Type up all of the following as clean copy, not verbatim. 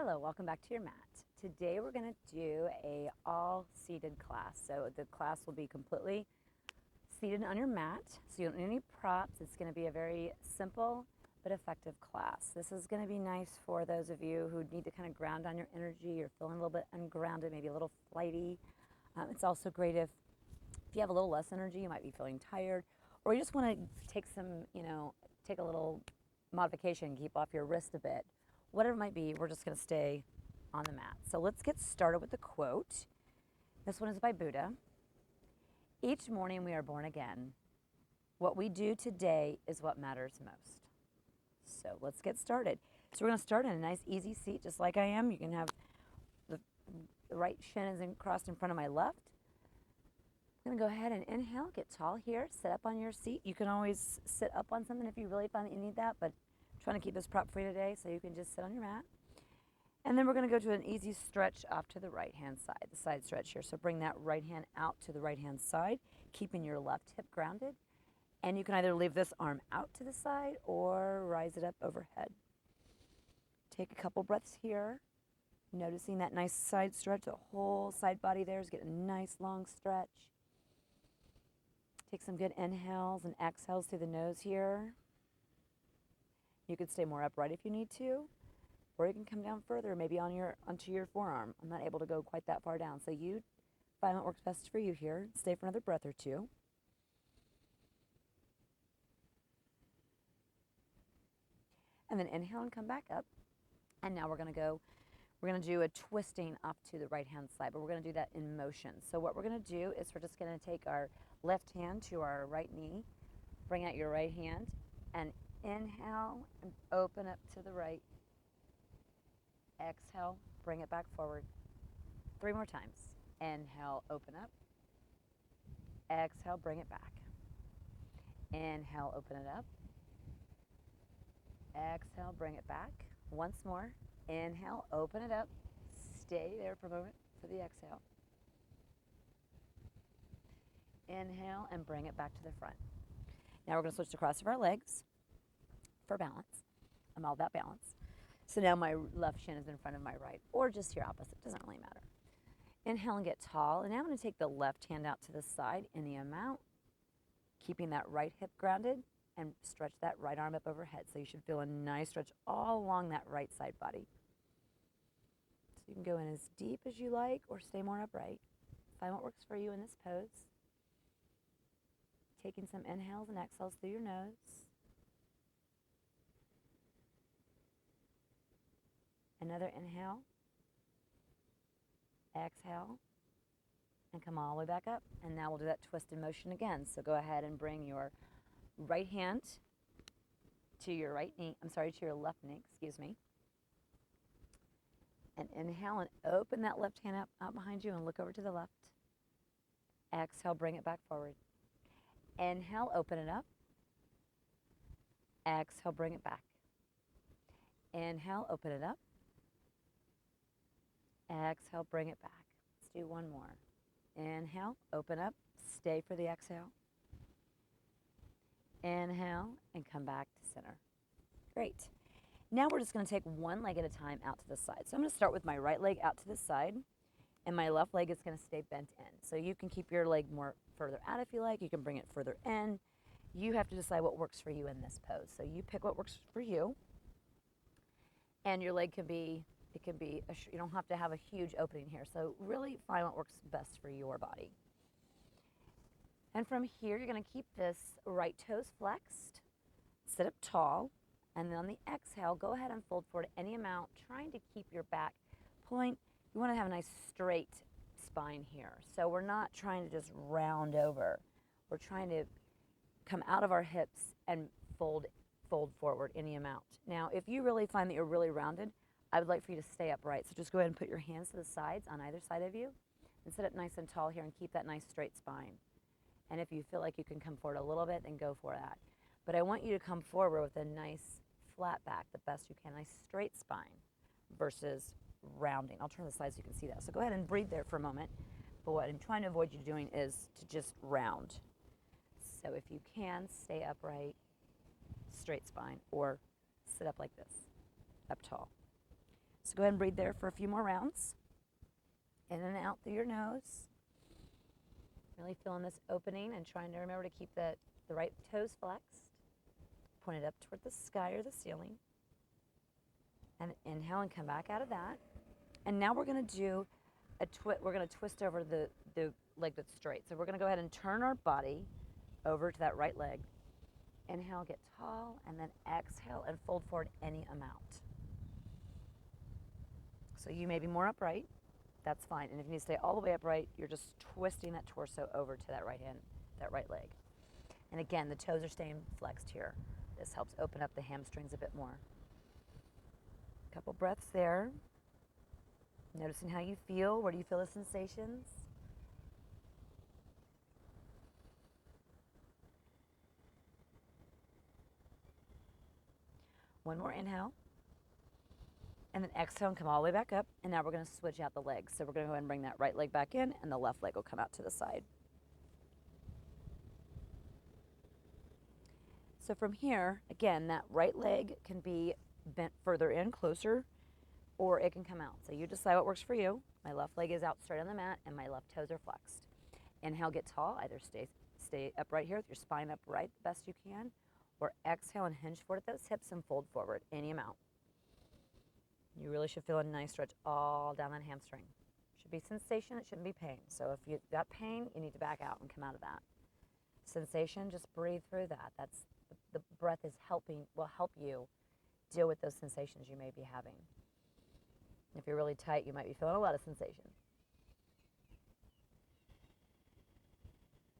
Hello, welcome back to your mat. Today we're going to do a all seated class. So the class will be completely seated on your mat. So you don't need any props. It's going to be a very simple but effective class. This is going to be nice for those of you who need to kind of ground on your energy. You're feeling a little bit ungrounded, maybe a little flighty. It's also great if you have a little less energy, you might be feeling tired, or you just want to take some, take a little modification, keep off your wrist a bit. Whatever it might be, we're just going to stay on the mat. So let's get started with the quote. This one is by Buddha. Each morning we are born again. What we do today is what matters most. So let's get started. So we're going to start in a nice easy seat, just like I am. You can have the right shin is crossed in front of my left. I'm going to go ahead and inhale, get tall here, sit up on your seat. You can always sit up on something if you really find that you need that, but I'm trying to keep this prop free today, so you can just sit on your mat. And then we're going to go to an easy stretch off to the right-hand side, the side stretch here. So bring that right hand out to the right-hand side, keeping your left hip grounded. And you can either leave this arm out to the side or rise it up overhead. Take a couple breaths here, noticing that nice side stretch. The whole side body there is getting a nice long stretch. Take some good inhales and exhales through the nose here. You could stay more upright if you need to, or you can come down further, maybe onto your forearm. I'm not able to go quite that far down, so you find what works best for you here. Stay for another breath or two. And then inhale and come back up. And now we're going to do a twisting off to the right-hand side, but we're going to do that in motion. So what we're going to do is we're just going to take our left hand to our right knee, bring out your right hand, and inhale and open up to the right. Exhale, bring it back forward. 3 more times. Inhale, open up. Exhale, bring it back. Inhale, open it up. Exhale, bring it back. Once more. Inhale, open it up. Stay there for a moment for the exhale. Inhale and bring it back to the front. Now we're going to switch to cross of our legs for balance. I'm all about balance. So now my left shin is in front of my right, or just your opposite, doesn't really matter. Inhale and get tall. And now I'm going to take the left hand out to the side in the amount, keeping that right hip grounded, and stretch that right arm up overhead. So you should feel a nice stretch all along that right side body. So you can go in as deep as you like or stay more upright. Find what works for you in this pose. Taking some inhales and exhales through your nose. Another inhale. Exhale. And come all the way back up. And now we'll do that twist in motion again. So go ahead and bring your right hand to your to your left knee, And inhale and open that left hand up out behind you and look over to the left. Exhale, bring it back forward. Inhale, open it up. Exhale, bring it back. Inhale, open it up. Exhale, bring it back. Let's do one more. Inhale, open up. Stay for the exhale. Inhale and come back to center. Great. Now we're just going to take one leg at a time out to the side. So I'm going to start with my right leg out to the side, and my left leg is going to stay bent in. So you can keep your leg more further out if you like. You can bring it further in. You have to decide what works for you in this pose. So you pick what works for you. And your leg you don't have to have a huge opening here. So really find what works best for your body. And from here, you're going to keep this right toes flexed, sit up tall, and then on the exhale, go ahead and fold forward any amount, trying to keep your back point. You want to have a nice straight spine here. So we're not trying to just round over. We're trying to come out of our hips and fold forward any amount. Now, if you really find that you're really rounded, I would like for you to stay upright. So just go ahead and put your hands to the sides on either side of you and sit up nice and tall here and keep that nice straight spine. And if you feel like you can come forward a little bit, then go for that. But I want you to come forward with a nice flat back, the best you can, nice straight spine versus rounding. I'll turn the slides so you can see that. So go ahead and breathe there for a moment. But what I'm trying to avoid you doing is to just round. So if you can, stay upright, straight spine, or sit up like this, up tall. So So go ahead and breathe there for a few more rounds. In and out through your nose. Really feeling this opening and trying to remember to keep the right toes flexed. Pointed up toward the sky or the ceiling. And inhale and come back out of that. And now we're going to do we're going to twist over the leg that's straight. So we're going to go ahead and turn our body over to that right leg. Inhale, get tall, and then exhale and fold forward any amount. So you may be more upright. That's fine. And if you need to stay all the way upright, you're just twisting that torso over to that right leg. And again, the toes are staying flexed here. This helps open up the hamstrings a bit more. Couple breaths there. Noticing how you feel. Where do you feel the sensations? One more inhale. And then exhale and come all the way back up. And now we're going to switch out the legs. So we're going to go ahead and bring that right leg back in, and the left leg will come out to the side. So from here, again, that right leg can be bent further in, closer, or it can come out. So you decide what works for you. My left leg is out straight on the mat, and my left toes are flexed. Inhale, get tall. Either stay upright here with your spine upright the best you can, or exhale and hinge forward at those hips and fold forward any amount. You really should feel a nice stretch all down that hamstring. Should be sensation, it shouldn't be pain. So if you've got pain, you need to back out and come out of that. Sensation, just breathe through that. That's the breath will help you deal with those sensations you may be having. If you're really tight, you might be feeling a lot of sensation.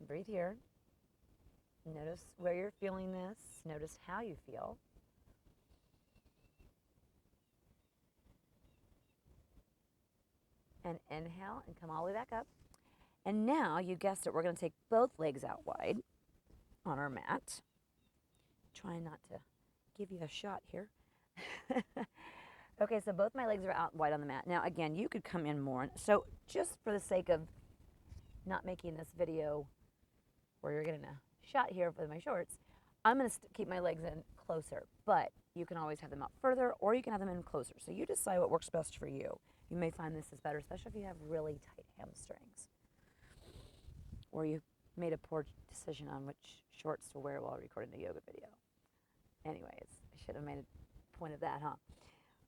Breathe here. Notice where you're feeling this. Notice how you feel. And inhale and come all the way back up. And now, you guessed it, we're going to take both legs out wide on our mat. Trying not to give you a shot here. Okay, so both my legs are out wide on the mat. Now, again, you could come in more. So just for the sake of not making this video where you're getting a shot here with my shorts, I'm going to keep my legs in closer. But you can always have them out further, or you can have them in closer. So you decide what works best for you. You may find this is better, especially if you have really tight hamstrings, or you made a poor decision on which shorts to wear while recording the yoga video. Anyways, I should have made a point of that, huh?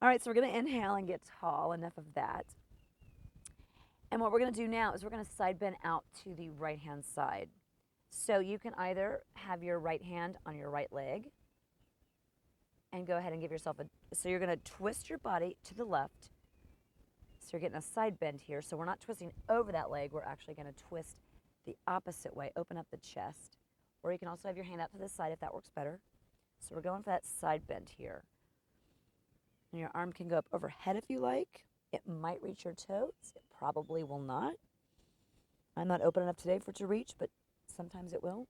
All right, so we're going to inhale and get tall. Enough of that. And what we're going to do now is we're going to side bend out to the right-hand side. So you can either have your right hand on your right leg and go ahead and give yourself so you're going to twist your body to the left. So you're getting a side bend here. So we're not twisting over that leg. We're actually going to twist the opposite way. Open up the chest. Or you can also have your hand out to the side if that works better. So we're going for that side bend here. And your arm can go up overhead if you like. It might reach your toes. It probably will not. I'm not open enough today for it to reach, but sometimes it will.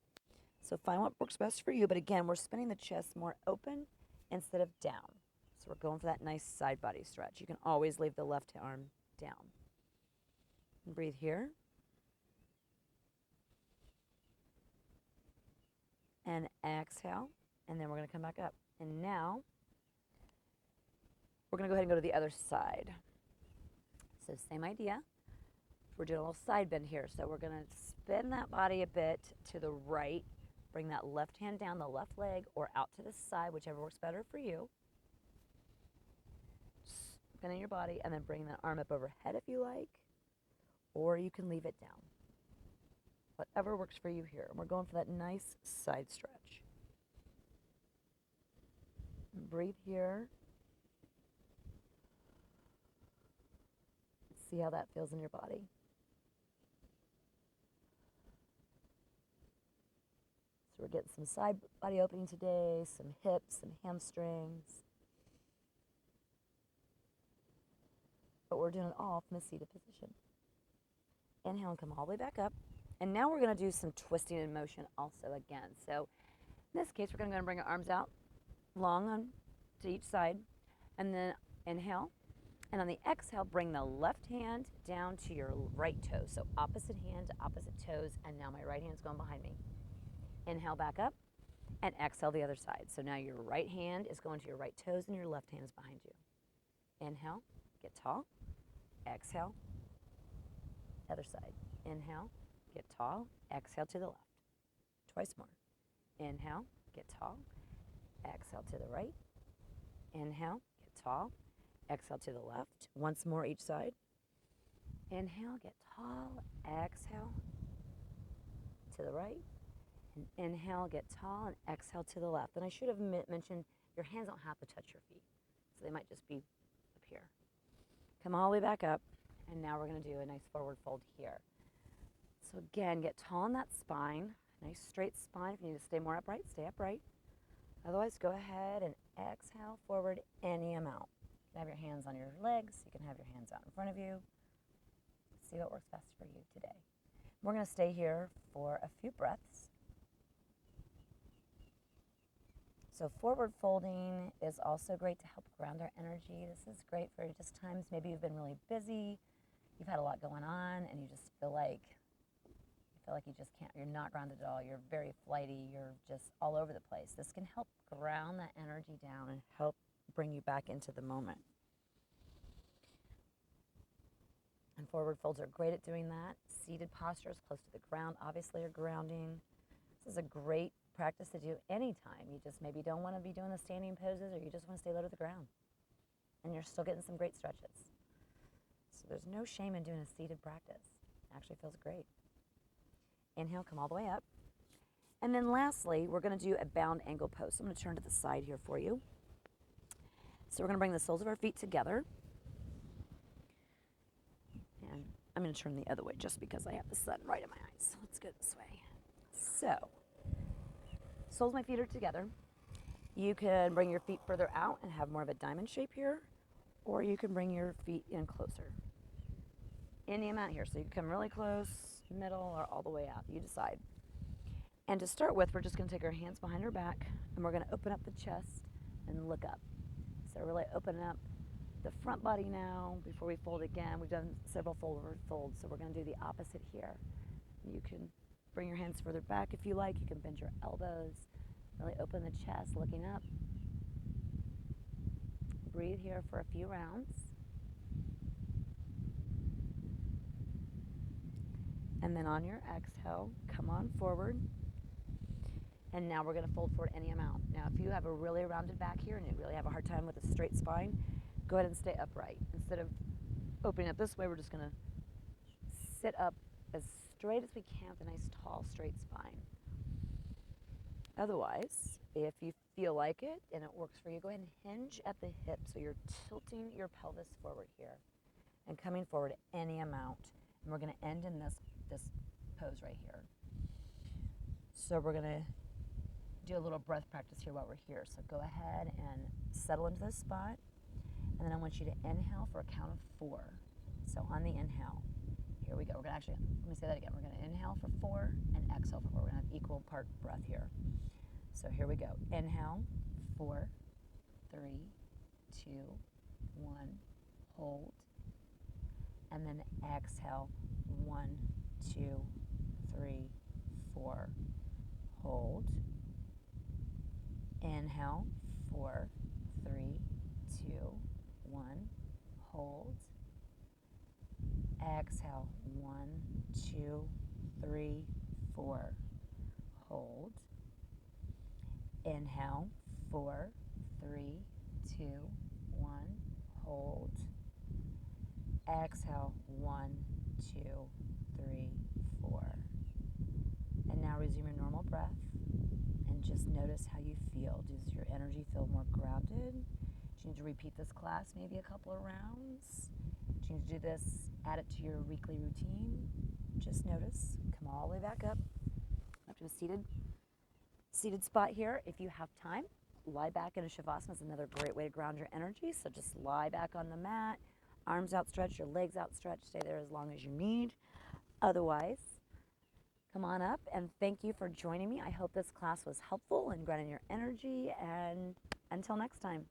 So find what works best for you. But again, we're spinning the chest more open instead of down. So we're going for that nice side body stretch. You can always leave the left arm down. And breathe here. And exhale. And then we're going to come back up. And now, we're going to go ahead and go to the other side. So same idea. We're doing a little side bend here. So we're going to spin that body a bit to the right. Bring that left hand down the left leg or out to the side, whichever works better for you. Spinning your body and then bring that arm up overhead if you like. Or you can leave it down. Whatever works for you here. And we're going for that nice side stretch. Breathe here. See how that feels in your body. So we're getting some side body opening today, some hips, some hamstrings. But we're doing it all from a seated position. Inhale and come all the way back up. And now we're going to do some twisting in motion also again. So in this case, we're going to bring our arms out long on to each side. And then inhale. And on the exhale, bring the left hand down to your right toe. So opposite hand to opposite toes. And now my right hand's going behind me. Inhale back up. And exhale the other side. So now your right hand is going to your right toes and your left hand is behind you. Inhale. get tall, exhale, other side. Inhale, get tall, exhale to the left. Twice more. Inhale, get tall, exhale to the right. Inhale, get tall, exhale to the left. Once more each side. Inhale, get tall, exhale to the right. And inhale, get tall, and exhale to the left. And I should have mentioned your hands don't have to touch your feet, so they might just be up here. Come all the way back up, and now we're going to do a nice forward fold here. So again, get tall in that spine, nice straight spine. If you need to stay more upright, stay upright. Otherwise, go ahead and exhale forward any amount. You can have your hands on your legs. You can have your hands out in front of you. See what works best for you today. We're going to stay here for a few breaths. So forward folding is also great to help ground our energy. This is great for just times maybe you've been really busy, you've had a lot going on, and you just feel like you just can't, you're not grounded at all, you're very flighty, you're just all over the place. This can help ground that energy down and help bring you back into the moment. And forward folds are great at doing that. Seated postures close to the ground obviously are grounding. This is a great practice to do anytime. You just maybe don't want to be doing the standing poses, or you just want to stay low to the ground. And you're still getting some great stretches. So there's no shame in doing a seated practice. It actually feels great. Inhale, come all the way up. And then lastly, we're going to do a bound angle pose. So I'm going to turn to the side here for you. So we're going to bring the soles of our feet together. And I'm going to turn the other way just because I have the sun right in my eyes. So let's go this way. So, soles of my feet are together. You can bring your feet further out and have more of a diamond shape here, or you can bring your feet in closer. Any amount here. So you can come really close, middle, or all the way out. You decide. And to start with, we're just going to take our hands behind our back, and we're going to open up the chest and look up. So really open up the front body now before we fold again. We've done several forward folds, so we're going to do the opposite here. You can bring your hands further back if you like. You can bend your elbows. Really open the chest, looking up. Breathe here for a few rounds. And then on your exhale, come on forward. And now we're going to fold forward any amount. Now, if you have a really rounded back here and you really have a hard time with a straight spine, go ahead and stay upright. Instead of opening up this way, we're just going to sit up as straight as we can with a nice, tall, straight spine. Otherwise, if you feel like it and it works for you, go ahead and hinge at the hip so you're tilting your pelvis forward here and coming forward any amount. And we're going to end in this pose right here. So we're going to do a little breath practice here while we're here. So go ahead and settle into this spot. And then I want you to inhale for a count of 4. So on the inhale, here we go. We're going to actually, let me say that again. We're going to inhale for 4 and exhale for 4. We're going to have equal part breath here. So here we go. Inhale, 4, 3, 2, 1, hold. And then exhale, 1, 2, 3, 4, hold. Inhale, 4, 3, 2, 1, hold. Exhale, 1, 2, 3, 4, hold. Inhale, 4, 3, 2, 1, hold. Exhale, 1, 2, 3, 4. And now resume your normal breath and just notice how you feel. Does your energy feel more grounded? Do you need to repeat this class maybe a couple of rounds? Do you need to do this, add it to your weekly routine? Just notice. Come all the way back up to a seated spot here. If you have time, lie back in a Shavasana is another great way to ground your energy. So just lie back on the mat, arms outstretched, your legs outstretched. Stay there as long as you need. Otherwise, come on up, and thank you for joining me. I hope this class was helpful in grounding your energy, and until next time.